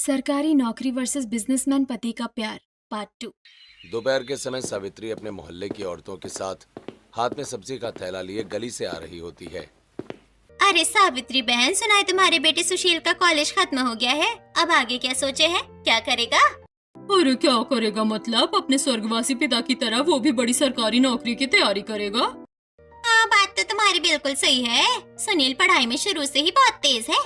सरकारी नौकरी versus businessman पति का प्यार पार्ट 2। दोपहर के समय सावित्री अपने मोहल्ले की औरतों के साथ हाथ में सब्जी का थैला लिए गली से आ रही होती है। अरे सावित्री बहन, सुना है तुम्हारे बेटे सुशील का कॉलेज खत्म हो गया है। अब आगे क्या सोचे हैं, क्या करेगा? अरे क्या करेगा मतलब, अपने स्वर्गवासी पिता की तरह वो भी बड़ी सरकारी नौकरी की तैयारी करेगा। हाँ, बात तो तुम्हारी बिल्कुल सही है। सुनील पढ़ाई में शुरू से ही बहुत तेज है।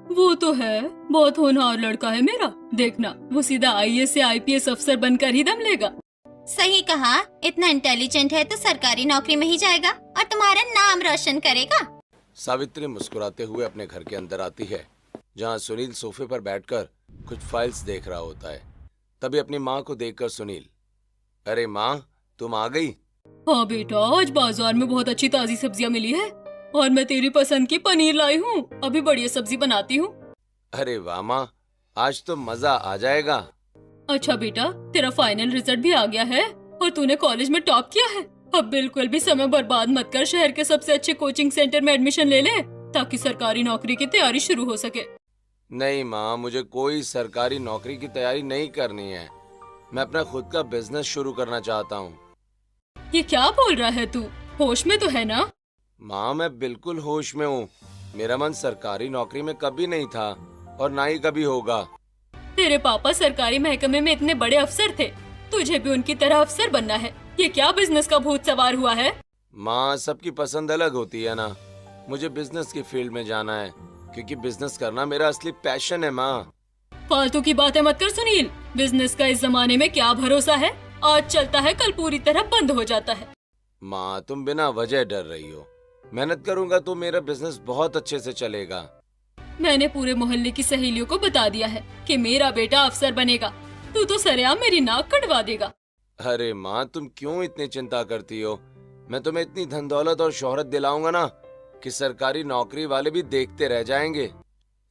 वो तो है, बहुत होनहार लड़का है मेरा। देखना, वो सीधा आईएएस या आईपीएस अफसर बनकर ही दम लेगा। सही कहा, इतना इंटेलिजेंट है तो सरकारी नौकरी में ही जाएगा और तुम्हारा नाम रोशन करेगा। सावित्री मुस्कुराते हुए अपने घर के अंदर आती है, जहाँ सुनील सोफे पर बैठकर कुछ फाइल्स देख रहा होता है। तभी अपनी माँ को देखकर सुनील, अरे माँ, तुम आ गई? हाँ बेटा, आज बाजार में बहुत अच्छी ताजी सब्जियाँ मिली है और मैं तेरी पसंद की पनीर लाई हूँ। अभी बढ़िया सब्जी बनाती हूँ। अरे वाह माँ, आज तो मजा आ जाएगा। अच्छा बेटा, तेरा फाइनल रिजल्ट भी आ गया है और तूने कॉलेज में टॉप किया है। अब बिल्कुल भी समय बर्बाद मत कर, शहर के सबसे अच्छे कोचिंग सेंटर में एडमिशन ले ले ताकि सरकारी नौकरी की तैयारी शुरू हो सके। नहीं माँ, मुझे कोई सरकारी नौकरी की तैयारी नहीं करनी है। मैं अपना खुद का बिजनेस शुरू करना चाहता हूँ। ये क्या बोल रहा है तू? होश में तो है ना? माँ, मैं बिल्कुल होश में हूँ। मेरा मन सरकारी नौकरी में कभी नहीं था और ना ही कभी होगा। तेरे पापा सरकारी महकमे में इतने बड़े अफसर थे, तुझे भी उनकी तरह अफसर बनना है। ये क्या बिजनेस का भूत सवार हुआ है? माँ, सबकी पसंद अलग होती है ना। मुझे बिजनेस की फील्ड में जाना है क्योंकि बिजनेस करना मेरा असली पैशन है माँ। फालतू की बातें मत कर सुनील। बिजनेस का इस जमाने में क्या भरोसा है, आज चलता है कल पूरी तरह बंद हो जाता है। माँ, तुम बिना वजह डर रही हो। मेहनत करूंगा तो मेरा बिजनेस बहुत अच्छे से चलेगा। मैंने पूरे मोहल्ले की सहेलियों को बता दिया है कि मेरा बेटा अफसर बनेगा। तू तो सरेआम मेरी नाक कटवा देगा। अरे माँ, तुम क्यों इतनी चिंता करती हो? मैं तुम्हें इतनी धन दौलत और शोहरत दिलाऊंगा ना कि सरकारी नौकरी वाले भी देखते रह जाएंगे।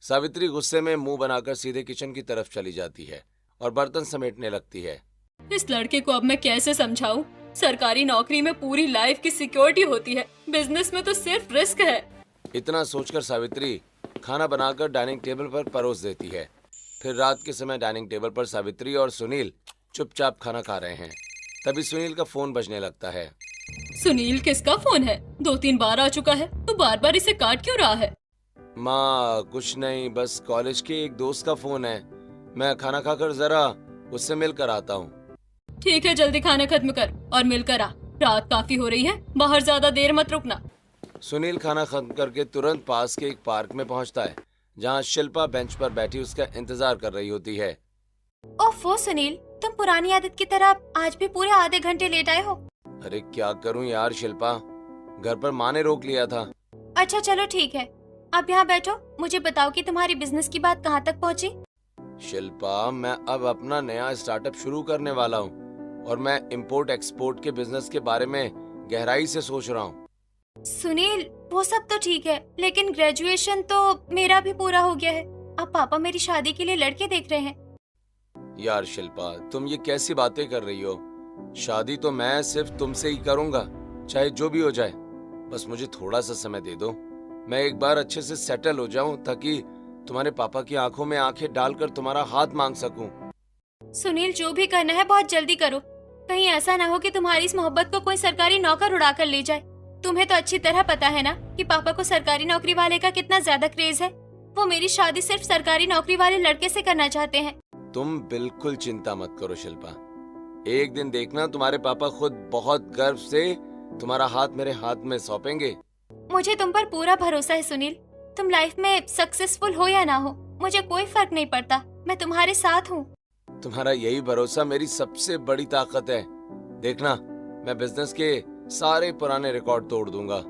सावित्री गुस्से में मुंह बनाकर सीधे किचन की तरफ चली जाती है और बर्तन समेटने लगती है। इस लड़के को अब मैं कैसे समझाऊं? सरकारी नौकरी में पूरी लाइफ की सिक्योरिटी होती है, बिजनेस में तो सिर्फ रिस्क है। इतना सोचकर सावित्री खाना बनाकर डाइनिंग टेबल पर परोस देती है। फिर रात के समय डाइनिंग टेबल पर सावित्री और सुनील चुपचाप खाना खा रहे हैं। तभी सुनील का फोन बजने लगता है। सुनील, किसका फोन है? 2-3 बार आ चुका है, तू बार बार इसे काट क्यों रहा है? माँ, कुछ नहीं, बस कॉलेज के एक दोस्त का फोन है। मैं खाना खाकर जरा उससे मिलकर आता हूँ। ठीक है, जल्दी खाना खत्म कर और मिलकर आ। रात काफी हो रही है, बाहर ज्यादा देर मत रुकना। सुनील खाना खत्म करके तुरंत पास के एक पार्क में पहुंचता है, जहां शिल्पा बेंच पर बैठी उसका इंतजार कर रही होती है। ओफो सुनील, तुम पुरानी आदत की तरह आज भी पूरे आधे घंटे लेट आए हो। अरे क्या करूं यार शिल्पा, घर पर माँ ने रोक लिया था। अच्छा चलो ठीक है, अब यहाँ बैठो। मुझे बताओ कि तुम्हारी बिजनेस की बात कहाँ तक पहुँची? शिल्पा, मैं अब अपना नया स्टार्टअप शुरू करने वाला हूँ और मैं इंपोर्ट एक्सपोर्ट के बिजनेस के बारे में गहराई से सोच रहा हूँ। सुनील, वो सब तो ठीक है, लेकिन ग्रेजुएशन तो मेरा भी पूरा हो गया है। अब पापा मेरी शादी के लिए लड़के देख रहे हैं। यार शिल्पा, तुम ये कैसी बातें कर रही हो? शादी तो मैं सिर्फ तुमसे ही करूंगा, चाहे जो भी हो जाए। बस मुझे थोड़ा सा समय दे दो, मैं एक बार अच्छे से सेटल हो जाऊं ताकि तुम्हारे पापा की आंखों में आंखें डालकर तुम्हारा हाथ मांग सकूं। सुनील, जो भी करना है बहुत जल्दी करो। कहीं ऐसा ना हो कि तुम्हारी इस मोहब्बत को कोई सरकारी नौकर उड़ा कर ले जाए। तुम्हें तो अच्छी तरह पता है ना कि पापा को सरकारी नौकरी वाले का कितना ज्यादा क्रेज है। वो मेरी शादी सिर्फ सरकारी नौकरी वाले लड़के से करना चाहते हैं। तुम बिल्कुल चिंता मत करो शिल्पा, एक दिन देखना तुम्हारे पापा खुद बहुत गर्व से तुम्हारा हाथ मेरे हाथ में सौंपेंगे। मुझे तुम पर पूरा भरोसा है सुनील। तुम लाइफ में सक्सेसफुल हो या ना हो, मुझे कोई फर्क नहीं पड़ता। मैं तुम्हारे साथ हूँ। तुम्हारा यही भरोसा मेरी सबसे बड़ी ताकत है। देखना, मैं बिजनेस के सारे पुराने रिकॉर्ड तोड़ दूंगा।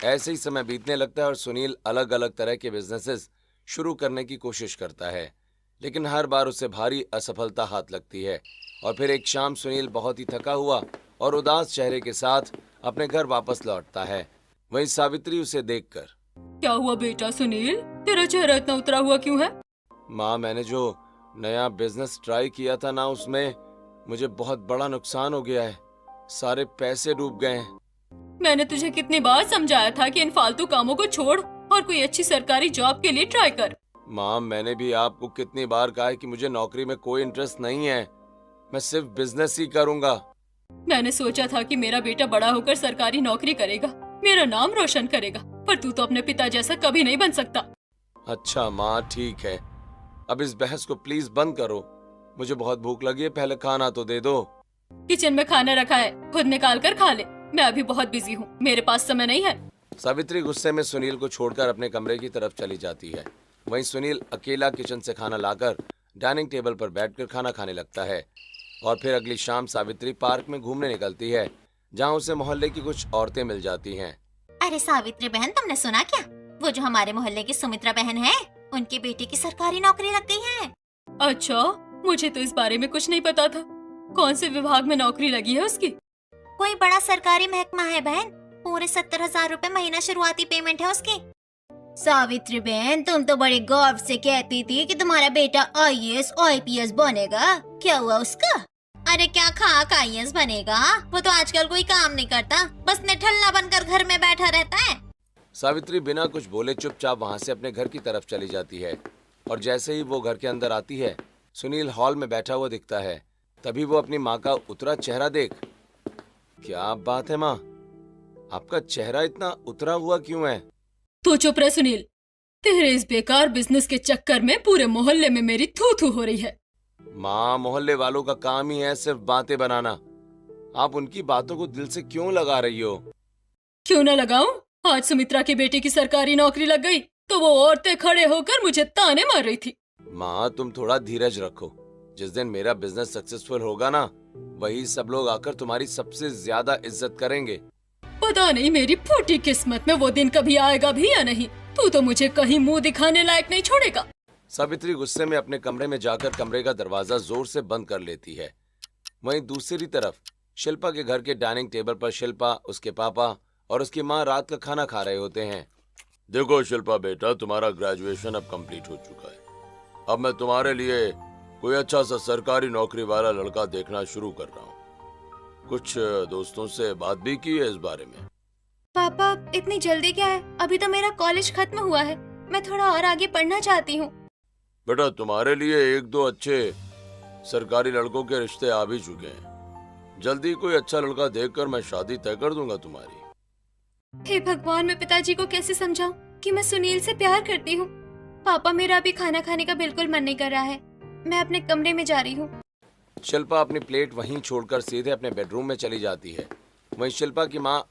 ऐसे ही समय बीतने लगता है और सुनील अलग अलग तरह के बिजनेसेस शुरू करने की कोशिश करता है, लेकिन हर बार उसे भारी असफलता हाथ लगती है। और फिर एक शाम सुनील बहुत ही थका हुआ और उदास चेहरे के साथ अपने घर वापस लौटता है। वहीं सावित्री उसे देखकर, क्या हुआ बेटा सुनील, तेरा चेहरा इतना उतरा हुआ क्यों है? माँ, मैंने जो नया बिजनेस ट्राई किया था ना, उसमें मुझे बहुत बड़ा नुकसान हो गया है। सारे पैसे डूब गए हैं। मैंने तुझे कितनी बार समझाया था कि इन फालतू कामों को छोड़ और कोई अच्छी सरकारी जॉब के लिए ट्राई कर। माँ, मैंने भी आपको कितनी बार कहा है कि मुझे नौकरी में कोई इंटरेस्ट नहीं है। मैं सिर्फ बिजनेस ही करूंगा। मैंने सोचा था कि मेरा बेटा बड़ा होकर सरकारी नौकरी करेगा, मेरा नाम रोशन करेगा, पर तू तो अपने पिता जैसा कभी नहीं बन सकता। अच्छा माँ, ठीक है, अब इस बहस को प्लीज बंद करो। मुझे बहुत भूख लगी है, पहले खाना तो दे दो। किचन में खाना रखा है, खुद निकाल कर खा ले। मैं अभी बहुत बिजी हूँ, मेरे पास समय नहीं है। सावित्री गुस्से में सुनील को छोड़कर अपने कमरे की तरफ चली जाती है। वहीं सुनील अकेला किचन से खाना लाकर डाइनिंग टेबल पर बैठकर खाना खाने लगता है। और फिर अगली शाम सावित्री पार्क में घूमने निकलती है, जहाँ उसे मोहल्ले की कुछ औरतें मिल जाती हैं। अरे सावित्री बहन, तुमने सुना क्या? वो जो हमारे मोहल्ले की सुमित्रा बहन है, उनकी बेटी की सरकारी नौकरी लग गई है। अच्छा, मुझे तो इस बारे में कुछ नहीं पता था। कौन से विभाग में नौकरी लगी है उसकी? कोई बड़ा सरकारी महकमा है बहन, पूरे 70,000 रूपए महीना शुरुआती पेमेंट है उसकी। सावित्री बहन, तुम तो बड़े गर्व से कहती थी कि तुम्हारा बेटा IAS IPS बनेगा, क्या हुआ उसका? अरे क्या खाक IAS बनेगा, वो तो आजकल कोई काम नहीं करता, बस निठल्ला बनकर घर में बैठा रहता है। सावित्री बिना कुछ बोले चुपचाप वहां से अपने घर की तरफ चली जाती है। और जैसे ही वो घर के अंदर आती है, सुनील हॉल में बैठा हुआ दिखता है। तभी वो अपनी माँ का उतरा चेहरा देख, क्या बात है माँ, आपका चेहरा इतना उतरा हुआ क्यों है? तू चुप रह सुनील, तेरे इस बेकार बिजनेस के चक्कर में पूरे मोहल्ले में मेरी थू थू हो रही है। माँ, मोहल्ले वालों का काम ही है सिर्फ बातें बनाना। आप उनकी बातों को दिल से क्यों लगा रही हो? क्यों न लगाऊं? आज सुमित्रा की बेटी की सरकारी नौकरी लग गई तो वो औरतें खड़े होकर मुझे ताने मार रही थी। माँ, तुम थोड़ा धीरज रखो। जिस दिन मेरा बिजनेस सक्सेसफुल होगा ना, वही सब लोग आकर तुम्हारी सबसे ज्यादा इज्जत करेंगे। पता नहीं मेरी फूटी किस्मत में वो दिन कभी आएगा भी या नहीं। तू तो मुझे कहीं मुंह दिखाने लायक नहीं छोड़ेगा। सावित्री गुस्से में अपने कमरे में जाकर कमरे का दरवाजा जोर से बंद कर लेती है। वहीं दूसरी तरफ शिल्पा के घर के डाइनिंग टेबल पर शिल्पा, उसके पापा और उसकी माँ रात का खाना खा रहे होते हैं। देखो शिल्पा बेटा, तुम्हारा ग्रेजुएशन अब कंप्लीट हो चुका है। अब मैं तुम्हारे लिए कोई अच्छा सा सरकारी नौकरी वाला लड़का देखना शुरू कर रहा हूँ। कुछ दोस्तों से बात भी की है इस बारे में। पापा, इतनी जल्दी क्या है? अभी तो मेरा कॉलेज खत्म हुआ है, मैं थोड़ा और आगे पढ़ना चाहती हूँ। बेटा, तुम्हारे लिए एक दो अच्छे सरकारी लड़कों के रिश्ते आ भी चुके हैं। जल्दी कोई अच्छा लड़का देखकर मैं शादी तय कर दूंगा तुम्हारी। हे भगवान, मैं पिताजी को कैसे समझाऊं कि मैं सुनील से प्यार करती हूँ। पापा, मेरा अभी खाना खाने का बिल्कुल मन नहीं कर रहा है, मैं अपने कमरे में जा रही हूँ। शिल्पा अपनी प्लेट वहीं छोड़कर सीधे अपने बेडरूम में चली जाती है। वहीं शिल्पा की माँ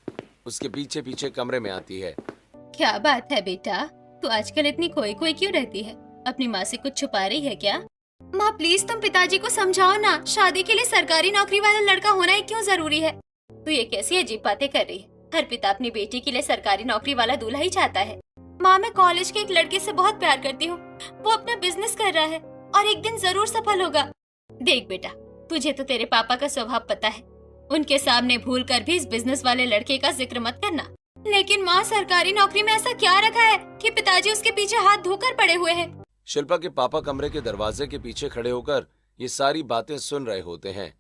उसके पीछे पीछे कमरे में आती है। क्या बात है बेटा, तू आजकल इतनी खोई खोई क्यों रहती है? अपनी माँ से कुछ छुपा रही है क्या? माँ प्लीज तुम पिताजी को समझाओ ना, शादी के लिए सरकारी नौकरी वाला लड़का होना ही क्यों जरूरी है? तू ये कैसी अजीब बातें कर रही है? हर पिता अपनी बेटी के लिए सरकारी नौकरी वाला दूल्हा ही चाहता है। माँ, मैं कॉलेज के एक लड़के से बहुत प्यार करती हूँ, वो अपना बिजनेस कर रहा है और एक दिन जरूर सफल होगा। देख बेटा, तुझे तो तेरे पापा का स्वभाव पता है, उनके सामने भूल कर भी इस बिजनेस वाले लड़के का जिक्र मत करना। लेकिन माँ, सरकारी नौकरी में ऐसा क्या रखा है कि पिताजी उसके पीछे हाथ धोकर पड़े हुए हैं? शिल्पा के पापा कमरे के दरवाजे के पीछे खड़े होकर ये सारी बातें सुन रहे होते हैं।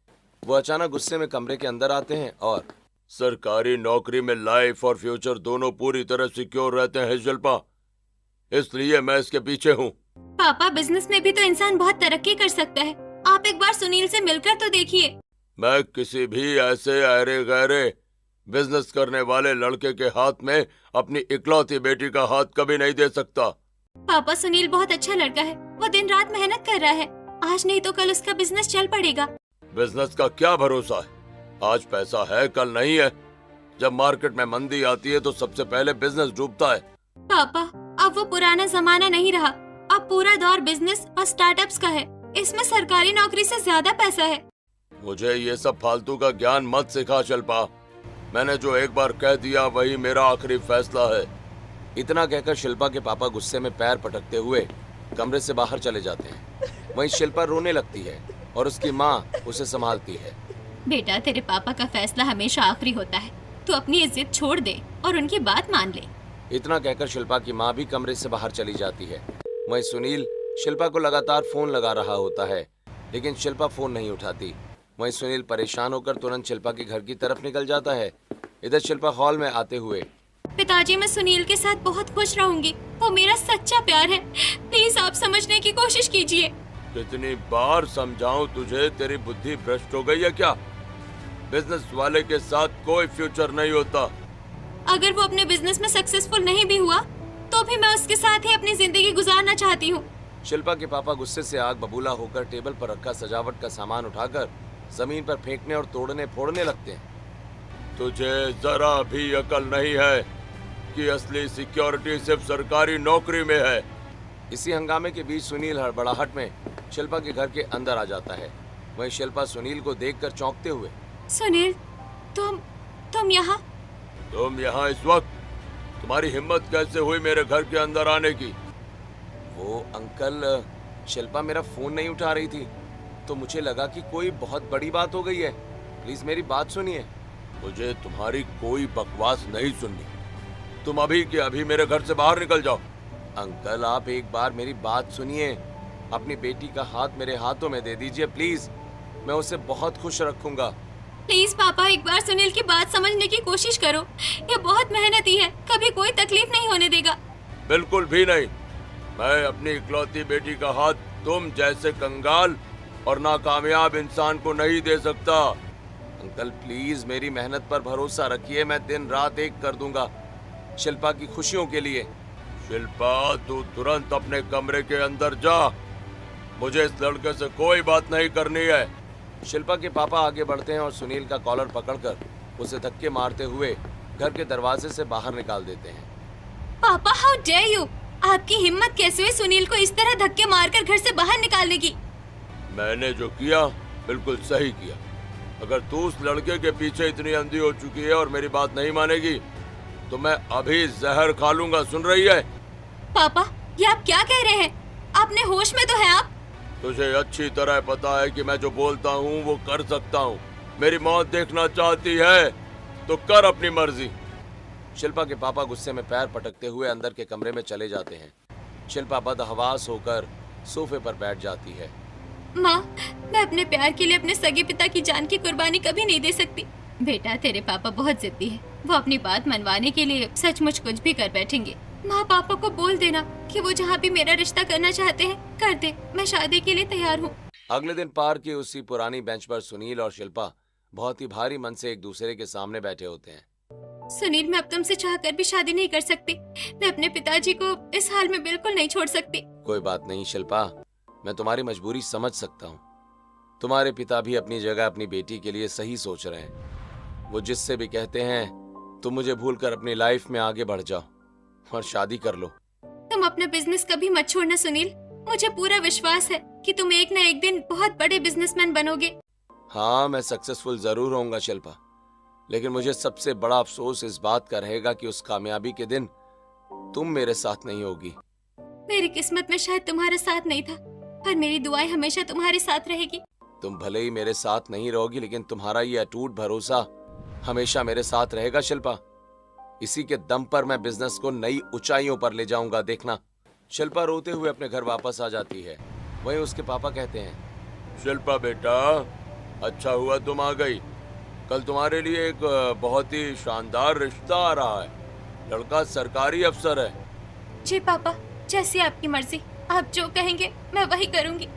वो अचानक गुस्से में कमरे के अंदर आते हैं और सरकारी नौकरी में लाइफ और फ्यूचर दोनों पूरी तरह सिक्योर रहते हैं शिल्पा, इसलिए मैं इसके पीछे हूँ। पापा, बिजनेस में भी तो इंसान बहुत तरक्की कर सकता है, आप एक बार सुनील से मिलकर तो देखिए। मैं किसी भी ऐसे अरे गहरे बिजनेस करने वाले लड़के के हाथ में अपनी इकलौती बेटी का हाथ कभी नहीं दे सकता। पापा, सुनील बहुत अच्छा लड़का है, वो दिन रात मेहनत कर रहा है, आज नहीं तो कल उसका बिजनेस चल पड़ेगा। बिजनेस का क्या भरोसा है? आज पैसा है, कल नहीं है। जब मार्केट में मंदी आती है तो सबसे पहले बिजनेस डूबता है। पापा, अब वो पुराना जमाना नहीं रहा, अब पूरा दौर बिजनेस और स्टार्टअप्स का है, इसमें सरकारी नौकरी से ज्यादा पैसा है। मुझे ये सब फालतू का ज्ञान मत सिखा शिल्पा, मैंने जो एक बार कह दिया वही मेरा आखिरी फैसला है। इतना कहकर शिल्पा के पापा गुस्से में पैर पटकते हुए कमरे से बाहर चले जाते हैं। वहीं शिल्पा रोने लगती है और उसकी माँ उसे संभालती है। बेटा, तेरे पापा का फैसला हमेशा आखिरी होता है, तू अपनी इज्जत छोड़ दे और उनकी बात मान ले। इतना कहकर शिल्पा की माँ भी कमरे से बाहर चली जाती है। वहीं सुनील शिल्पा को लगातार फोन लगा रहा होता है, लेकिन शिल्पा फोन नहीं उठाती। वहीं सुनील परेशान होकर तुरंत शिल्पा के घर की तरफ निकल जाता है। इधर शिल्पा हॉल में आते हुए पिताजी, मैं सुनील के साथ बहुत खुश रहूंगी। वो मेरा सच्चा प्यार है। प्लीज आप समझने की कोशिश कीजिए। कितनी बार समझाऊं तुझे, तेरी बुद्धि भ्रष्ट हो गई है क्या? बिजनेस वाले के साथ कोई फ्यूचर नहीं होता। अगर वो अपने बिजनेस में सक्सेसफुल नहीं भी हुआ तो भी मैं उसके साथ ही अपनी जिंदगी गुजारना चाहती हूँ। शिल्पा के पापा गुस्से से आग बबूला होकर टेबल पर रखा सजावट का सामान उठाकर जमीन पर फेंकने और तोड़ने फोड़ने लगते हैं। तुझे जरा भी अकल नहीं है कि असली सिक्योरिटी सिर्फ सरकारी नौकरी में है। इसी हंगामे के बीच सुनील हड़बड़ाहट में शिल्पा के घर के अंदर आ जाता है। वहीं शिल्पा सुनील को देखकर चौंकते हुए, सुनील, तुम यहाँ? तुम यहाँ इस वक्त? तुम्हारी हिम्मत कैसे हुई मेरे घर के अंदर आने की? वो अंकल, शिल्पा मेरा फोन नहीं उठा रही थी तो मुझे लगा कि कोई बहुत बड़ी बात हो गई है। प्लीज मेरी बात सुनिए। मुझे तुम्हारी कोई बकवास नहीं सुननी। तुम अभी के अभी मेरे घर से बाहर निकल जाओ। अंकल, आप एक बार मेरी बात सुनिए। अपनी बेटी का हाथ मेरे हाथों में दे दीजिए प्लीज। मैं उसे बहुत खुश रखूंगा। प्लीज पापा, एक बार सुनील की बात समझने की कोशिश करो। ये बहुत मेहनती है, कभी कोई तकलीफ नहीं होने देगा। बिल्कुल भी नहीं। मैं अपनी इकलौती बेटी का हाथ तुम जैसे कंगाल और नाकामयाब इंसान को नहीं दे सकता। अंकल प्लीज मेरी मेहनत पर भरोसा रखिए। मैं दिन रात एक कर दूंगा शिल्पा की खुशियों के लिए। शिल्पा, तू तुरंत अपने कमरे के अंदर जा। मुझे इस लड़के से कोई बात नहीं करनी है। शिल्पा के पापा आगे बढ़ते हैं और सुनील का कॉलर पकड़कर उसे धक्के मारते हुए घर के दरवाजे से बाहर निकाल देते हैं। पापा, हाउ डेयर यू! आपकी हिम्मत कैसे हुई सुनील को इस तरह धक्के मारकर घर से बाहर निकालने की? मैंने जो किया बिल्कुल सही किया। अगर तू उस लड़के के पीछे इतनी अंधी हो चुकी है और मेरी बात नहीं मानेगी तो मैं अभी जहर खा लूंगा। सुन रही है? पापा, ये आप क्या कह रहे हैं? अपने होश में तो हैं आप? तुझे अच्छी तरह पता है कि मैं जो बोलता हूँ वो कर सकता हूँ। मेरी मौत देखना चाहती है तो कर अपनी मर्जी। शिल्पा के पापा गुस्से में पैर पटकते हुए अंदर के कमरे में चले जाते हैं। शिल्पा बदहवास होकर सोफे पर बैठ जाती है। माँ, मैं अपने प्यार के लिए अपने सगे पिता की जान की कुर्बानी कभी नहीं दे सकती। बेटा, तेरे पापा बहुत जिद्दी है। वो अपनी बात मनवाने के लिए सचमुच कुछ भी कर बैठेंगे। माँ, पापा को बोल देना कि वो जहाँ भी मेरा रिश्ता करना चाहते हैं कर दे। मैं शादी के लिए तैयार हूँ। अगले दिन पार्क की उसी पुरानी बेंच पर सुनील और शिल्पा बहुत ही भारी मन से एक दूसरे के सामने बैठे होते हैं। सुनील, मैं अब तुमसे चाहकर भी शादी नहीं कर सकती। मैं अपने पिताजी को इस हाल में बिल्कुल नहीं छोड़ सकती। कोई बात नहीं शिल्पा, मैं तुम्हारी मजबूरी समझ सकता हूँ। तुम्हारे पिता भी अपनी जगह अपनी बेटी के लिए सही सोच रहे हैं। वो जिससे भी कहते हैं तुम मुझे भूलकर अपनी लाइफ में आगे बढ़ जाओ और शादी कर लो। तुम अपना बिजनेस कभी मत छोड़ना सुनील। मुझे पूरा विश्वास है कि तुम एक न एक दिन बहुत बड़े बिजनेसमैन बनोगे। हाँ, मैं सक्सेसफुल जरूर होऊंगा शिल्पा, लेकिन मुझे सबसे बड़ा अफसोस इस बात का रहेगा कि उस कामयाबी के दिन तुम मेरे साथ नहीं होगी। मेरी किस्मत में शायद तुम्हारा साथ नहीं था, पर मेरी दुआएं हमेशा तुम्हारे साथ रहेगी। तुम भले ही मेरे साथ नहीं रहोगी, लेकिन तुम्हारा ये अटूट भरोसा हमेशा मेरे साथ रहेगा शिल्पा। इसी के दम पर मैं बिजनेस को नई ऊंचाइयों पर ले जाऊंगा, देखना। शिल्पा रोते हुए अपने घर वापस आ जाती है। वहीं उसके पापा कहते हैं, शिल्पा बेटा, अच्छा हुआ तुम आ गई। कल तुम्हारे लिए एक बहुत ही शानदार रिश्ता आ रहा है। लड़का सरकारी अफसर है। जी पापा, जैसी आपकी मर्जी। आप जो कहेंगे मैं वही करूंगी।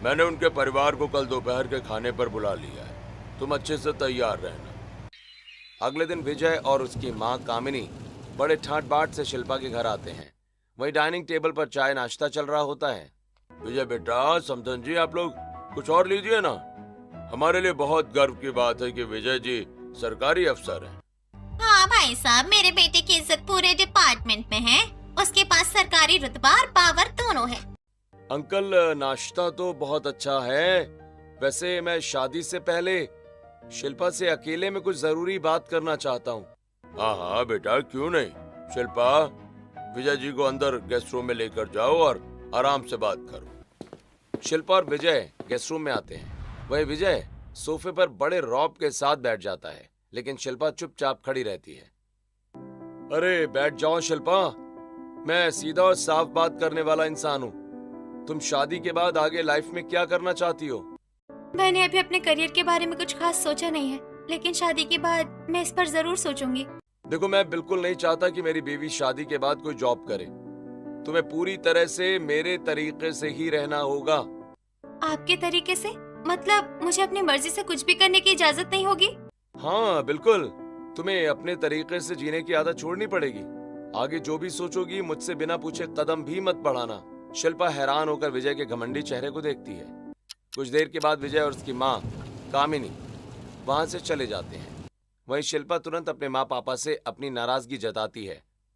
मैंने उनके परिवार को कल दोपहर के खाने पर बुला लिया है। तुम अच्छे से तैयार रहना। अगले दिन विजय और उसकी माँ कामिनी बड़े ठाट बाट से शिल्पा के घर आते हैं। वहीं डाइनिंग टेबल पर चाय नाश्ता चल रहा होता है। विजय बेटा, समझन जी, आप लोग कुछ और लीजिए ना। हमारे लिए बहुत गर्व की बात है कि विजय जी सरकारी अफसर हैं। हाँ भाई साहब, मेरे बेटे की इज्जत पूरे डिपार्टमेंट में है। उसके पास सरकारी रुतबा और पावर दोनों है। अंकल, नाश्ता तो बहुत अच्छा है। वैसे मैं शादी से पहले शिल्पा से अकेले में कुछ जरूरी बात करना चाहता हूँ। हाँ हाँ बेटा, क्यों नहीं। शिल्पा, विजय जी को अंदर गेस्ट रूम में लेकर जाओ और आराम से बात करो। शिल्पा और विजय गेस्ट रूम में आते हैं। वही विजय सोफे पर बड़े रौब के साथ बैठ जाता है, लेकिन शिल्पा चुपचाप खड़ी रहती है। अरे बैठ जाओ शिल्पा, मैं सीधा और साफ बात करने वाला इंसान हूँ। तुम शादी के बाद आगे लाइफ में क्या करना चाहती हो? मैंने अभी अपने करियर के बारे में कुछ खास सोचा नहीं है, लेकिन शादी के बाद मैं इस पर जरूर सोचूंगी। देखो, मैं बिल्कुल नहीं चाहता कि मेरी बीवी शादी के बाद कोई जॉब करे। तुम्हें पूरी तरह से मेरे तरीके से ही रहना होगा। आपके तरीके से? मतलब मुझे अपनी मर्जी से कुछ भी करने की इजाजत नहीं होगी? हाँ बिल्कुल, तुम्हें अपने तरीके से जीने की आदत छोड़नी पड़ेगी। आगे जो भी सोचोगी मुझसे बिना पूछे कदम भी मत बढ़ाना। शिल्पा हैरान होकर विजय के घमंडी चेहरे को देखती है। कुछ देर के बाद विजय और उसकी माँ कामिनी वहां से चले जाते हैं। वहीं शिल्पा तुरंत अपने माँ पापा से अपनी नाराजगी जताती है।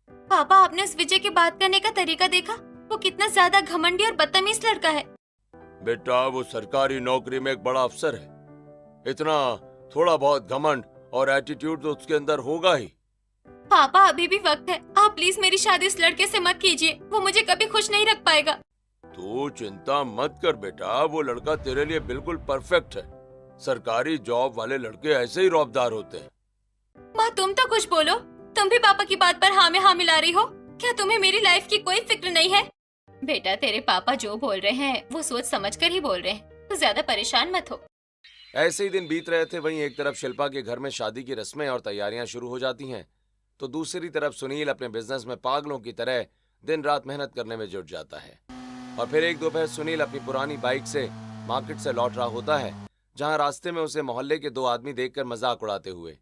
पापा, आपने उस विजय की बात करने का तरीका देखा? वो कितना ज्यादा घमंडी और बदतमीज लड़का है। बेटा, वो सरकारी नौकरी में एक बड़ा अफसर है। इतना थोड़ा बहुत घमंड और एटीट्यूड तो उसके अंदर होगा ही। पापा, अभी भी वक्त है। आप प्लीज मेरी शादी उस लड़के से मत कीजिए। वो मुझे कभी खुश नहीं रख पाएगा। तू चिंता मत कर बेटा, वो लड़का तेरे लिए बिल्कुल परफेक्ट है। सरकारी जॉब वाले लड़के ऐसे ही रौबदार होते हैं। माँ, तुम तो कुछ बोलो। तुम भी पापा की बात पर हाँ में हाँ मिला रही हो। क्या तुम्हें मेरी लाइफ की कोई फिक्र नहीं है? बेटा, तेरे पापा जो बोल रहे हैं वो सोच समझ कर ही बोल रहे हैं। तो ज्यादा परेशान मत हो। ऐसे ही दिन बीत रहे थे। वहीं एक तरफ शिल्पा के घर में शादी की रस्में और तैयारियां शुरू हो जाती हैं, तो दूसरी तरफ सुनील अपने बिजनेस में पागलों की तरह दिन रात मेहनत करने में जुट जाता है। और फिर एक दोपहर सुनील अपनी पुरानी बाइक से मार्केट से लौट रहा होता है, जहां रास्ते में उसे मोहल्ले के दो आदमी देखकर मजाक उड़ाते हुए।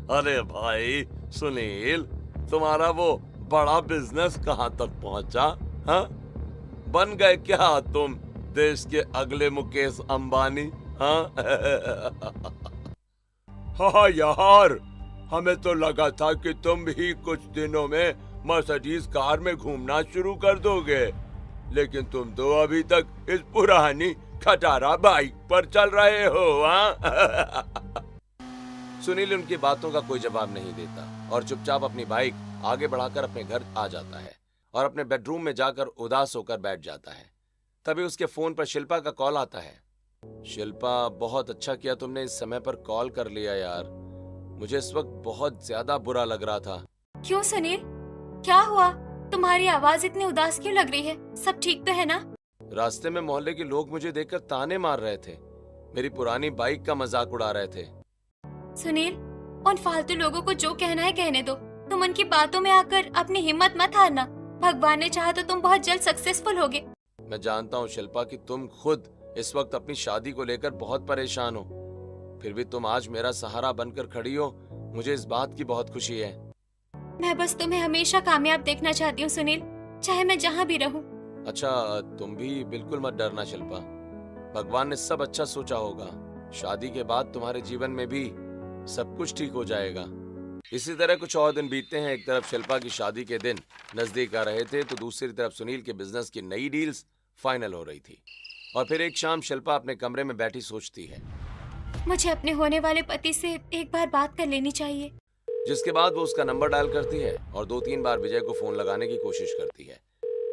अरे भाई सुनील, तुम्हारा वो बड़ा बिजनेस कहां तक पहुंचा? हाँ, बन गए क्या तुम देश के अगले मुकेश अंबानी? हाँ? हाँ यार, हमें तो लगा था कि तुम भी कुछ दिनों में मर्सिडीज कार में घूमना शुरू कर दोगे, लेकिन तुम तो अभी तक इस पुरानी खटारा बाइक पर चल रहे हो। हाँ? सुनील उनकी बातों का कोई जवाब नहीं देता और चुपचाप अपनी बाइक आगे बढ़ाकर अपने घर आ जाता है और अपने बेडरूम में जाकर उदास होकर बैठ जाता है। तभी उसके फोन पर शिल्पा का कॉल आता है। शिल्पा, बहुत अच्छा किया तुमने इस समय पर कॉल कर लिया यार। मुझे इस वक्त बहुत ज्यादा बुरा लग रहा था। क्यों सुनील, क्या हुआ? तुम्हारी आवाज इतनी उदास क्यों लग रही है? सब ठीक तो है ना? रास्ते में मोहल्ले के लोग मुझे देखकर ताने मार रहे थे, मेरी पुरानी बाइक का मजाक उड़ा रहे थे। सुनील, उन फालतू लोगों को जो कहना है कहने दो। तुम उनकी बातों में आकर अपनी हिम्मत मत हारना। भगवान ने चाहा तो तुम बहुत जल्द सक्सेसफुल होगे। मैं जानता हूँ शिल्पा कि तुम खुद इस वक्त अपनी शादी को लेकर बहुत परेशान हो, फिर भी तुम आज मेरा सहारा बनकर खड़ी हो। मुझे इस बात की बहुत खुशी है। मैं बस तुम्हें हमेशा कामयाब देखना चाहती हूँ सुनील, चाहे मैं जहाँ भी रहूँ। अच्छा, तुम भी बिल्कुल मत डरना शिल्पा, भगवान ने सब अच्छा सोचा होगा। शादी के बाद तुम्हारे जीवन में भी सब कुछ ठीक हो जाएगा। इसी तरह कुछ और दिन बीतते हैं। एक तरफ शिल्पा की शादी के दिन नजदीक आ रहे थे, तो दूसरी तरफ सुनील के बिजनेस की नई डील्स फाइनल हो रही थी। और फिर एक शाम शिल्पा अपने कमरे में बैठी सोचती है, मुझे अपने होने वाले पति से एक बार बात कर लेनी चाहिए। जिसके बाद वो उसका नंबर डायल करती है और 2-3 बार विजय को फोन लगाने की कोशिश करती है,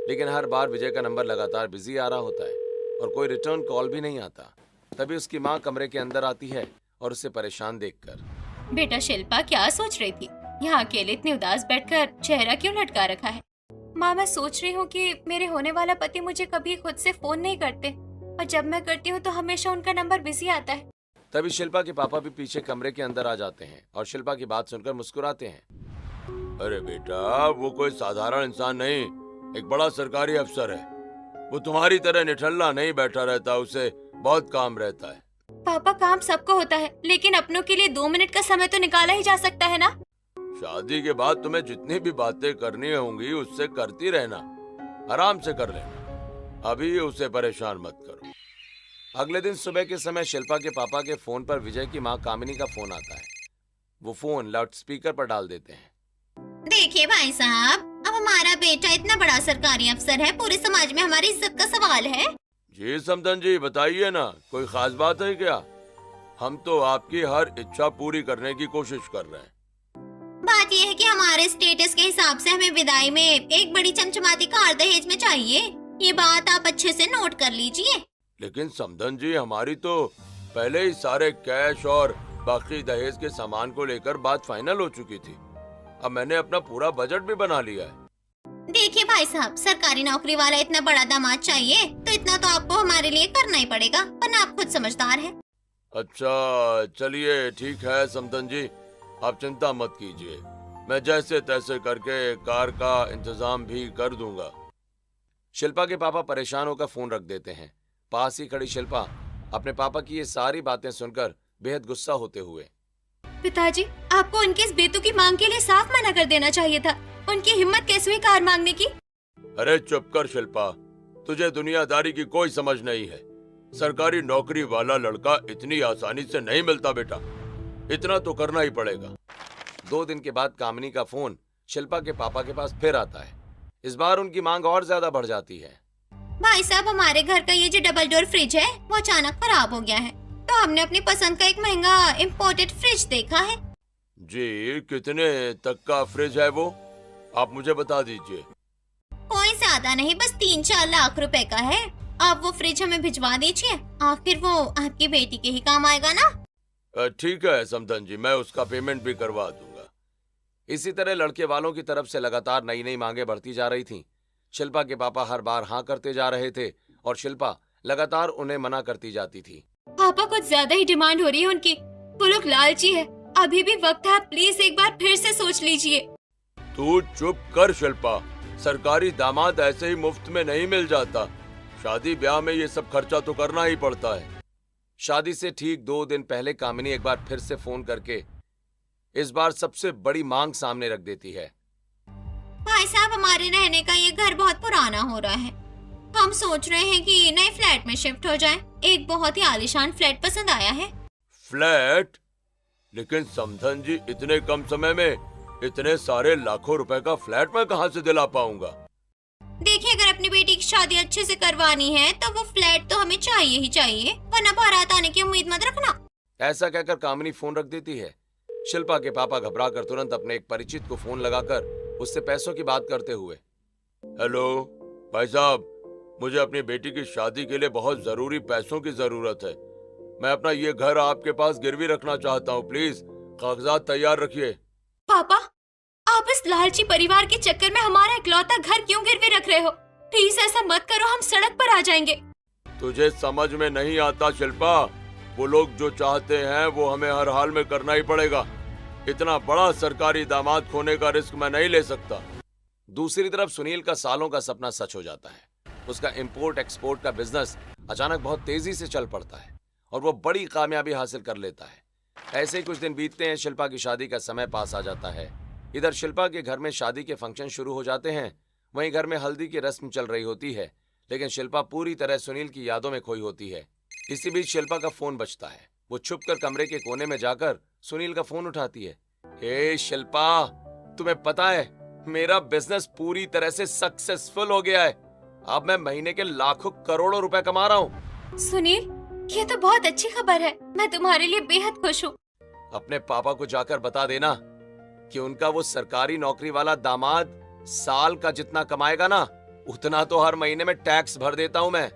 लेकिन हर बार विजय का नंबर लगातार बिजी आ रहा होता है और कोई रिटर्न कॉल भी नहीं आता। तभी उसकी माँ कमरे के अंदर आती है और उसे परेशान देखकर, बेटा शिल्पा, क्या सोच रही थी? यहाँ अकेले इतने उदास बैठकर चेहरा क्यों लटका रखा है? माँ, मैं सोच रही हूँ कि मेरे होने वाला पति मुझे कभी खुद से फोन नहीं करते और जब मैं करती हूँ तो हमेशा उनका नंबर बिजी आता है। तभी शिल्पा के पापा भी पीछे कमरे के अंदर आ जाते हैं और शिल्पा की बात सुनकर मुस्कुराते हैं। अरे बेटा, वो कोई साधारण इंसान नहीं, एक बड़ा सरकारी अफसर है। वो तुम्हारी तरह निठल्ला नहीं बैठा रहता, उसे बहुत काम रहता है। पापा, काम सबको होता है, लेकिन अपनों के लिए 2 मिनट का समय तो निकाला ही जा सकता है ना? शादी के बाद तुम्हें जितनी भी बातें करनी होंगी उससे करती रहना, आराम से कर लेना। अभी उसे परेशान मत करो। अगले दिन सुबह के समय शिल्पा के पापा के फोन पर विजय की माँ कामिनी का फोन आता है। वो फोन लाउड स्पीकर पर डाल देते हैं। देखिए भाई साहब, अब हमारा बेटा इतना बड़ा सरकारी अफसर है, पूरे समाज में हमारी इज्जत का सवाल है। जी समधन जी, बताइए ना, कोई खास बात है क्या? हम तो आपकी हर इच्छा पूरी करने की कोशिश कर रहे हैं। बात यह है कि हमारे स्टेटस के हिसाब से हमें विदाई में एक बड़ी चमचमाती कार दहेज में चाहिए। ये बात आप अच्छे से नोट कर लीजिए। लेकिन समधन जी, हमारी तो पहले ही सारे कैश और बाकी दहेज के सामान को लेकर बात फाइनल हो चुकी थी। अब मैंने अपना पूरा बजट भी बना लिया है। देखिए भाई साहब, सरकारी नौकरी वाला इतना बड़ा दामाद चाहिए तो इतना तो आपको हमारे लिए करना ही पड़ेगा, वरना आप खुद समझदार हैं। अच्छा चलिए ठीक है समधन जी, आप चिंता मत कीजिए, मैं जैसे तैसे करके कार का इंतजाम भी कर दूंगा। शिल्पा के पापा परेशान होकर फोन रख देते हैं। पास ही खड़ी शिल्पा अपने पापा की ये सारी बातें सुनकर बेहद गुस्सा होते हुए, पिताजी, आपको उनकी इस बेतुकी मांग के लिए साफ मना कर देना चाहिए था। उनकी हिम्मत कैसे हुई कार मांगने की? अरे चुप कर शिल्पा, तुझे दुनियादारी की कोई समझ नहीं है। सरकारी नौकरी वाला लड़का इतनी आसानी से नहीं मिलता बेटा, इतना तो करना ही पड़ेगा। 2 दिन के बाद कामिनी का फोन शिल्पा के पापा के पास फिर आता है। इस बार उनकी मांग और ज्यादा बढ़ जाती है। भाई साहब, हमारे घर का ये जो डबल डोर फ्रिज है वो अचानक खराब हो गया है, तो हमने अपनी पसंद का एक महंगा इम्पोर्टेड फ्रिज देखा है। जी कितने तक का फ्रिज है वो, आप मुझे बता दीजिए। कोई ज्यादा नहीं, बस 3-4 लाख रुपए का है। आप वो फ्रिज हमें भिजवा दीजिए, आखिर वो आपकी बेटी के ही काम आएगा ना। ठीक है समधन जी, मैं उसका पेमेंट भी करवा दूंगा। इसी तरह लड़के वालों की तरफ से लगातार नई नई मांगे बढ़ती जा रही थीं। शिल्पा के पापा हर बार हाँ करते जा रहे थे और शिल्पा लगातार उन्हें मना करती जाती थी। पापा कुछ ज्यादा ही डिमांड हो रही है उनकी। वो लोग लालची है। अभी भी वक्त है, आप प्लीज एक बार फिर से सोच लीजिए। तू चुप कर शिल्पा, सरकारी दामाद ऐसे ही मुफ्त में नहीं मिल जाता। शादी ब्याह में ये सब खर्चा तो करना ही पड़ता है। शादी से ठीक 2 दिन पहले कामिनी एक बार फिर से फोन करके इस बार सबसे बड़ी मांग सामने रख देती है। भाई साहब, हमारे रहने का ये घर बहुत पुराना हो रहा है। हम सोच रहे हैं कि नए फ्लैट में शिफ्ट हो जाएं। एक बहुत ही आलीशान फ्लैट पसंद आया है। फ्लैट? लेकिन समधन जी, इतने कम समय में इतने सारे लाखों रुपए का फ्लैट मैं कहां से दिला पाऊंगा? देखिए, अगर अपनी बेटी की शादी अच्छे से करवानी है तो वो फ्लैट तो हमें चाहिए ही चाहिए, वरना बारात आने की उम्मीद मत रखना। ऐसा कहकर कामिनी फोन रख देती है। शिल्पा के पापा घबराकर तुरंत अपने एक परिचित को फोन लगाकर उससे पैसों की बात करते हुए, हेलो भाई साहब, मुझे अपनी बेटी की शादी के लिए बहुत जरूरी पैसों की जरूरत है। मैं अपना ये घर आपके पास गिरवी रखना चाहता हूँ, प्लीज कागजात तैयार रखिए। पापा, आप इस लालची परिवार के चक्कर में हमारा इकलौता घर क्यों गिरवी रख रहे हो? प्लीज ऐसा मत करो, हम सड़क पर आ जाएंगे। तुझे समझ में नहीं आता शिल्पा, वो लोग जो चाहते हैं वो हमें हर हाल में करना ही पड़ेगा। इतना बड़ा सरकारी दामाद खोने का रिस्क मैं नहीं ले सकता। दूसरी तरफ सुनील का सालों का सपना सच हो जाता है। उसका इंपोर्ट एक्सपोर्ट का बिजनेस अचानक बहुत तेजी से चल पड़ता है और वो बड़ी कामयाबी हासिल कर लेता है। ऐसे ही कुछ दिन बीतते हैं, शिल्पा की शादी का समय पास आ जाता है। इधर शिल्पा के घर में शादी के फंक्शन शुरू हो जाते हैं, वहीं घर में हल्दी की रस्म चल रही होती है, लेकिन शिल्पा पूरी तरह सुनील की यादों में खोई होती है। इसी बीच शिल्पा का फोन बजता है। वो छुपकर कमरे के कोने में जाकर सुनील का फोन उठाती है। हे शिल्पा, तुम्हें पता है मेरा बिजनेस पूरी तरह से सक्सेसफुल हो गया है। अब मैं महीने के लाखों करोड़ों रुपए कमा रहा हूँ। सुनील, ये तो बहुत अच्छी खबर है। मैं तुम्हारे लिए बेहद खुश हूँ। अपने पापा को जाकर बता देना कि उनका वो सरकारी नौकरी वाला दामाद साल का जितना कमाएगा ना, उतना तो हर महीने में टैक्स भर देता हूँ मैं।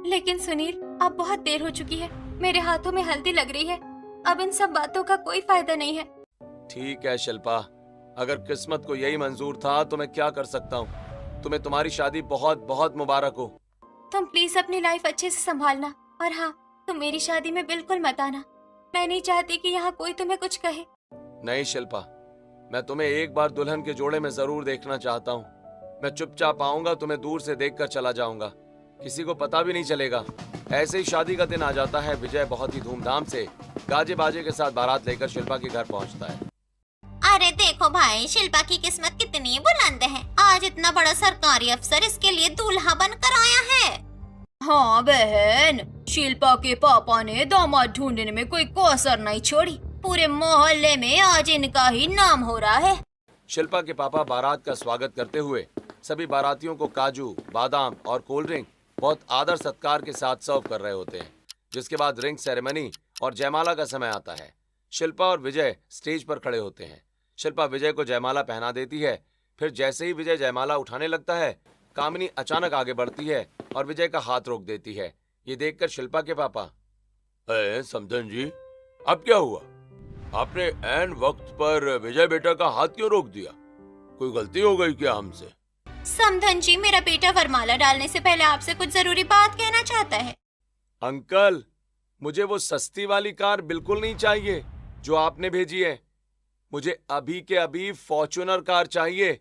लेकिन सुनील, अब बहुत देर हो चुकी है। मेरे हाथों में हल्दी लग रही है। अब इन सब बातों का कोई फायदा नहीं है। ठीक है शिल्पा, अगर किस्मत को यही मंजूर था तो मैं क्या कर सकता हूँ। तुम्हें तुम्हारी शादी बहुत बहुत मुबारक हो। तुम प्लीज अपनी लाइफ अच्छे से संभालना, और हाँ, तुम मेरी शादी में बिल्कुल मत आना। मैं नहीं चाहती कि यहाँ कोई तुम्हें कुछ कहे। नहीं शिल्पा, मैं तुम्हें एक बार दुल्हन के जोड़े में जरूर देखना चाहता हूँ। मैं चुपचाप आऊंगा, तुम्हें दूर से देखकर चला जाऊंगा, किसी को पता भी नहीं चलेगा। ऐसे ही शादी का दिन आ जाता है। विजय बहुत ही धूमधाम से गाजे बाजे के साथ बारात लेकर शिल्पा के घर पहुंचता है। अरे देखो भाई, शिल्पा की किस्मत कितनी बुलंद है। आज इतना बड़ा सरकारी अफसर इसके लिए दूल्हा बनकर आया है। हाँ बहन, शिल्पा के पापा ने दामाद ढूंढने में कोई कसर नहीं छोड़ी। पूरे मोहल्ले में आज इनका ही नाम हो रहा है। शिल्पा के पापा बारात का स्वागत करते हुए सभी बारातियों को काजू, बादाम और कोल्ड ड्रिंक बहुत आदर सत्कार के साथ सर्व कर रहे होते हैं। जिसके बाद रिंग सेरेमनी और जयमाला का समय आता है। शिल्पा और विजय स्टेज पर खड़े होते हैं। शिल्पा विजय को जयमाला पहना देती है। फिर जैसे ही विजय जयमाला उठाने लगता है, कामिनी अचानक आगे बढ़ती है और विजय का हाथ रोक देती है। ये देखकर शिल्पा के पापा, समधन जी, अब क्या हुआ? आपने ऐन वक्त पर विजय बेटा का हाथ क्यों रोक दिया? कोई गलती हो गई क्या हमसे? समधन जी, मेरा बेटा वरमाला डालने से पहले आपसे कुछ जरूरी बात कहना चाहता है। अंकल, मुझे वो सस्ती वाली कार बिल्कुल नहीं चाहिए जो आपने भेजी है। मुझे अभी के अभी फॉर्च्यूनर कार चाहिए,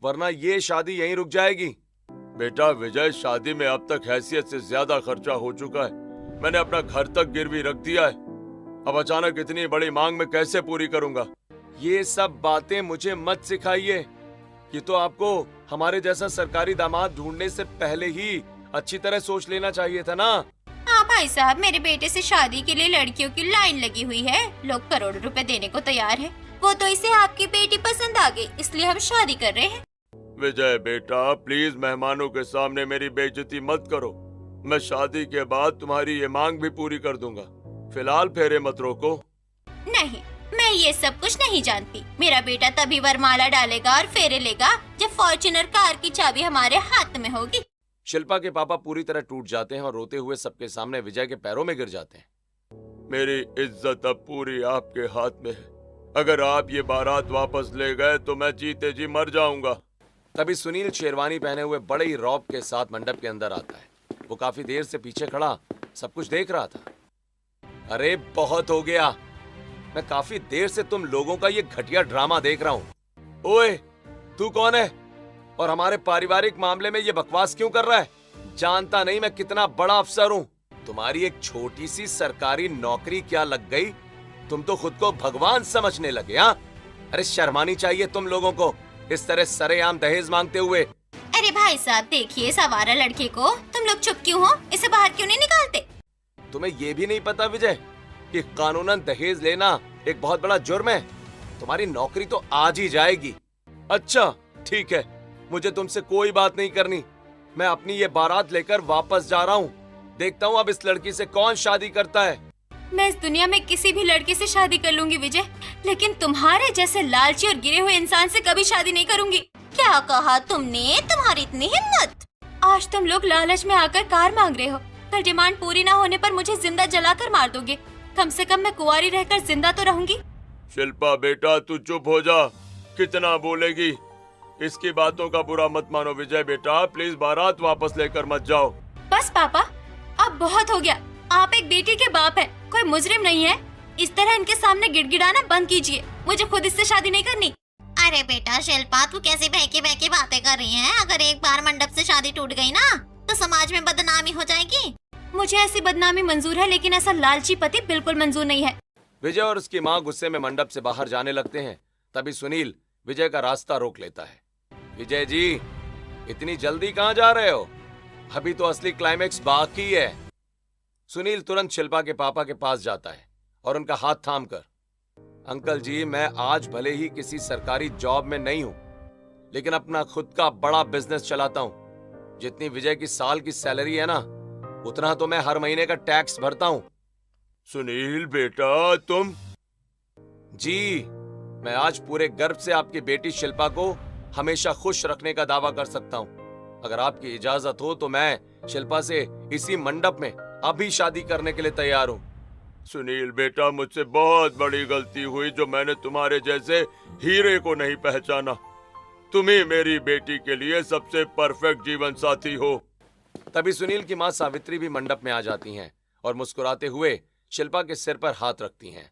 वरना ये शादी यहीं रुक जाएगी। बेटा विजय, शादी में अब तक हैसियत से ज्यादा खर्चा हो चुका है। मैंने अपना घर तक गिरवी रख दिया है। अब अचानक इतनी बड़ी मांग में कैसे पूरी करूंगा? ये सब बातें मुझे मत सिखाइए। ये तो आपको हमारे जैसा सरकारी दामाद ढूंढने से पहले ही अच्छी तरह सोच लेना चाहिए था ना। हाँ भाई साहब, मेरे बेटे से शादी के लिए लड़कियों की लाइन लगी हुई है। लोग करोड़ों रुपए देने को तैयार हैं। वो तो इसे आपकी बेटी पसंद आ गई, इसलिए हम शादी कर रहे हैं। विजय बेटा, प्लीज मेहमानों के सामने मेरी बेइज्जती मत करो। मैं शादी के बाद तुम्हारी ये मांग भी पूरी कर दूंगा। फिलहाल फेरे मत रोको। नहीं, मैं ये सब कुछ नहीं जानती। मेरा बेटा तभी वरमाला डालेगा और फेरे लेगा जब फॉर्च्यूनर कार की चाबी हमारे हाथ में होगी। शिल्पा के पापा पूरी तरह टूट जाते हैं और रोते हुए सबके सामने विजय के पैरों में गिर जाते हैं। मेरी इज्जत अब पूरी आपके हाथ में है। अगर आप ये बारात वापस ले गए तो मैं जीते जी मर जाऊंगा। तभी सुनील शेरवानी पहने हुए बड़े ही रौब के साथ मंडप के अंदर आता है। वो काफी देर से पीछे खड़ा सब कुछ देख रहा था। अरे बहुत हो गया, मैं काफी देर से तुम लोगों का ये घटिया ड्रामा देख रहा हूँ। ओए, तू कौन है और हमारे पारिवारिक मामले में ये बकवास क्यों कर रहा है? जानता नहीं मैं कितना बड़ा अफसर हूँ। तुम्हारी एक छोटी सी सरकारी नौकरी क्या लग गई? तुम तो खुद को भगवान समझने लगे। हाँ, अरे शर्मानी चाहिए तुम लोगों को इस तरह सरेआम दहेज मांगते हुए। अरे भाई साहब देखिए, इस आवारा लड़के को तुम लोग चुप क्यों हो? इसे बाहर क्यों नहीं निकालते? तुम्हें ये भी नहीं पता विजय कि कानूनन दहेज लेना एक बहुत बड़ा जुर्म है। तुम्हारी नौकरी तो आज ही जाएगी। अच्छा ठीक है, मुझे तुमसे कोई बात नहीं करनी। मैं अपनी ये बारात लेकर वापस जा रहा हूँ। देखता हूँ अब इस लड़की से कौन शादी करता है। मैं इस दुनिया में किसी भी लड़के से शादी कर लूंगी विजय, लेकिन तुम्हारे जैसे लालची और गिरे हुए इंसान से कभी शादी नहीं करूंगी। क्या कहा तुमने? तुम्हारी इतनी हिम्मत? आज तुम लोग लालच में आकर कार मांग रहे हो, कल डिमांड पूरी ना होने पर मुझे जिंदा जलाकर मार दोगे। कम से कम मैं कुंवारी रहकर जिंदा तो रहूंगी। शिल्पा बेटा, तू चुप हो जा। कितना बोलेगी? इसकी बातों का बुरा मत मानो विजय बेटा, प्लीज बारात वापस लेकर मत जाओ। बस पापा, अब बहुत हो गया। आप एक बेटी के बाप हैं, कोई मुजरिम नहीं है। इस तरह इनके सामने गिड़गिड़ाना बंद कीजिए। मुझे खुद इससे शादी नहीं करनी। अरे बेटा शिल्पा, तू कैसे बहके बहके बातें कर रही है? अगर एक बार मंडप से शादी टूट गई ना तो समाज में बदनामी हो जाएगी। मुझे ऐसी बदनामी मंजूर है, लेकिन ऐसा लालची पति बिल्कुल मंजूर नहीं है। विजय और उसकी माँ गुस्से में मंडप से बाहर जाने लगते हैं। तभी सुनील विजय का रास्ता रोक लेता है। विजय जी, इतनी जल्दी कहाँ जा रहे हो? अभी तो असली क्लाइमेक्स बाकी है। सुनील तुरंत शिल्पा के पापा के पास जाता है और उनका हाथ थामकर, अंकल जी, मैं आज भले ही किसी सरकारी जॉब में नहीं हूं, लेकिन अपना खुद का बड़ा बिजनेस चलाता हूं। जितनी विजय की साल की सैलरी है ना, उतना तो मैं हर महीने का टैक्स भरता हूं। सुनील बेटा, तुम? जी, मैं आज पूरे गर्व से आपकी बेटी शिल्पा को हमेशा खुश रखने का दावा कर सकता हूं। अगर आपकी इजाजत हो तो मैं शिल्पा से इसी मंडप में अभी शादी करने के लिए तैयार हूं। सुनील बेटा, मुझसे बहुत बड़ी गलती हुई जो मैंने तुम्हारे जैसे हीरे को नहीं पहचाना। तुम ही मेरी बेटी के लिए सबसे परफेक्ट जीवन साथी हो। तभी सुनील की माँ सावित्री भी मंडप में आ जाती हैं और मुस्कुराते हुए शिल्पा के सिर पर हाथ रखती हैं।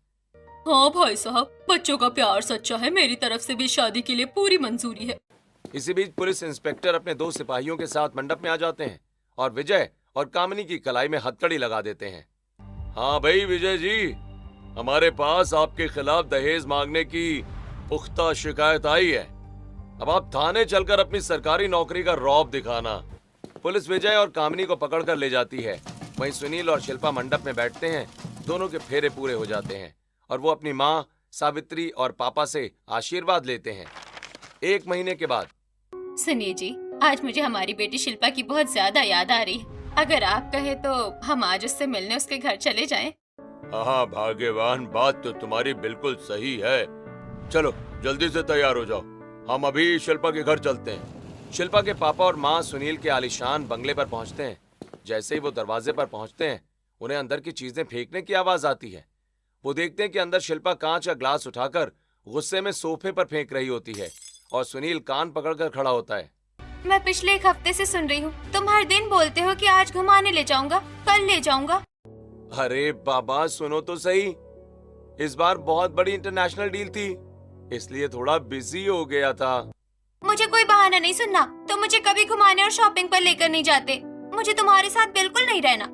हाँ भाई साहब, बच्चों का प्यार सच्चा है। मेरी तरफ से भी शादी के लिए पूरी मंजूरी है। इसी बीच पुलिस इंस्पेक्टर अपने 2 सिपाहियों के साथ मंडप में आ जाते हैं और विजय और कामिनी की कलाई में हथकड़ी लगा देते हैं। हाँ भाई विजय जी, हमारे पास आपके खिलाफ दहेज मांगने की पुख्ता शिकायत आई है। अब आप थाने चलकर अपनी सरकारी नौकरी का रौब दिखाना। पुलिस विजय और कामिनी को पकड़कर ले जाती है। वहीं सुनील और शिल्पा मंडप में बैठते हैं। दोनों के फेरे पूरे हो जाते हैं और वो अपनी माँ सावित्री और पापा से आशीर्वाद लेते हैं। 1 महीने के बाद। सुनिए जी, आज मुझे हमारी बेटी शिल्पा की बहुत ज्यादा याद आ रही है। अगर आप कहे तो हम आज उससे मिलने उसके घर चले जाएं। हाँ भाग्यवान, बात तो तुम्हारी बिल्कुल सही है। चलो जल्दी से तैयार हो जाओ, हम अभी शिल्पा के घर चलते हैं। शिल्पा के पापा और माँ सुनील के आलीशान बंगले पर पहुंचते हैं। जैसे ही वो दरवाजे पर पहुंचते हैं, उन्हें अंदर की चीजें फेंकने की आवाज आती है। वो देखते हैं कि अंदर शिल्पा कांच का ग्लास उठाकर गुस्से में सोफे पर फेंक रही होती है और सुनील कान पकड़कर खड़ा होता है। मैं पिछले 1 हफ्ते से सुन रही हूँ, तुम हर दिन बोलते हो कि आज घुमाने ले जाऊंगा, कल ले जाऊंगा। अरे बाबा सुनो तो सही, इस बार बहुत बड़ी इंटरनेशनल डील थी, इसलिए थोड़ा बिजी हो गया था। मुझे कोई बहाना नहीं सुनना। तुम मुझे कभी घुमाने और शॉपिंग पर लेकर नहीं जाते। मुझे तुम्हारे साथ बिल्कुल नहीं रहना।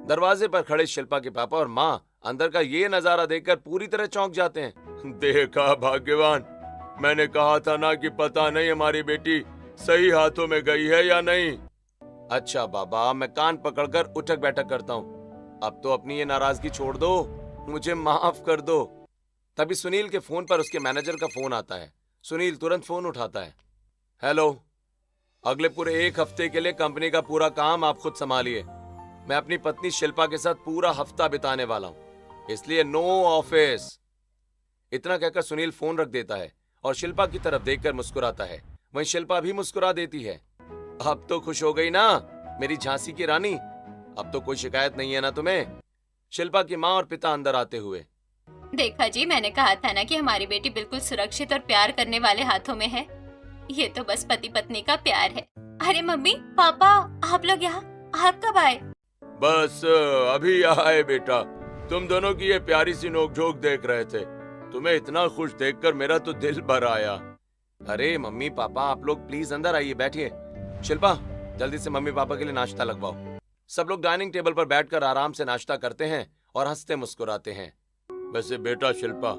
दरवाजे पर खड़े शिल्पा के पापा और माँ अंदर का ये नजारा देखकर पूरी तरह चौंक जाते हैं। देखा भाग्यवान, मैंने कहा था ना कि पता नहीं हमारी बेटी सही हाथों में गई है या नहीं। अच्छा बाबा, मैं कान पकड़कर उठक बैठक करता हूँ। अब तो अपनी ये नाराजगी छोड़ दो, मुझे माफ कर दो। तभी सुनील के फोन पर उसके मैनेजर का फोन आता है। सुनील तुरंत फोन उठाता है। हेलो, अगले पूरे 1 हफ्ते के लिए कंपनी का पूरा काम आप खुद संभालिए। मैं अपनी पत्नी शिल्पा के साथ पूरा हफ्ता बिताने वाला हूँ, इसलिए नो ऑफिस। इतना कहकर सुनील फोन रख देता है और शिल्पा की तरफ देखकर मुस्कुराता है। वहीं शिल्पा भी मुस्कुरा देती है। अब तो खुश हो गई ना मेरी झांसी की रानी? अब तो कोई शिकायत नहीं है ना तुम्हें? शिल्पा की माँ और पिता अंदर आते हुए। देखा जी, मैंने कहा था ना कि हमारी बेटी बिल्कुल सुरक्षित और प्यार करने वाले हाथों में है। ये तो बस पति पत्नी का प्यार है। अरे मम्मी पापा, आप लोग यहाँ आप कब आए? बस अभी आए बेटा। तुम दोनों की ये प्यारी सी नोकझोंक देख रहे थे। तुम्हें इतना खुश देखकर मेरा तो दिल भर आया। अरे मम्मी पापा, आप लोग प्लीज अंदर आइए, बैठिए। शिल्पा, जल्दी से मम्मी पापा के लिए नाश्ता लगवाओ। सब लोग डाइनिंग टेबल पर बैठकर आराम से नाश्ता करते हैं और हंसते मुस्कुराते हैं। वैसे बेटा शिल्पा,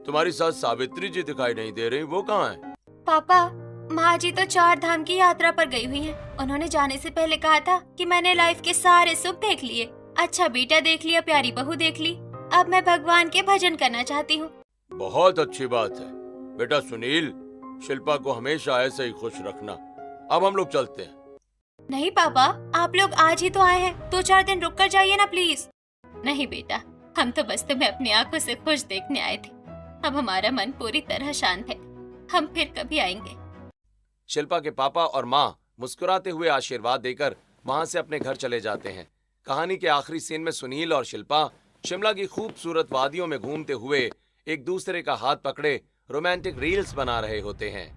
तुम्हारी सास सावित्री जी दिखाई नहीं दे रही, वो कहाँ है? पापा, माँ जी तो 4 धाम की यात्रा पर गई हुई हैं। उन्होंने जाने से पहले कहा था कि मैंने लाइफ के सारे सुख देख लिए। अच्छा बेटा देख लिया, प्यारी बहू देख ली, अब मैं भगवान के भजन करना चाहती हूँ। बहुत अच्छी बात है बेटा। सुनील, शिल्पा को हमेशा ऐसे ही खुश रखना। अब हम लोग चलते हैं। नहीं पापा, आप लोग आज ही तो आए हैं, 2-4 दिन रुक कर जाइए ना प्लीज। नहीं बेटा, हम तो बस तुम्हें अपनी आंखों से खुश देखने आए थे। अब हमारा मन पूरी तरह शांत है, हम फिर कभी आएंगे। शिल्पा के पापा और माँ मुस्कुराते हुए आशीर्वाद देकर वहां से अपने घर चले जाते हैं। कहानी के आखिरी सीन में सुनील और शिल्पा शिमला की खूबसूरत वादियों में घूमते हुए एक दूसरे का हाथ पकड़े रोमांटिक रील्स बना रहे होते हैं।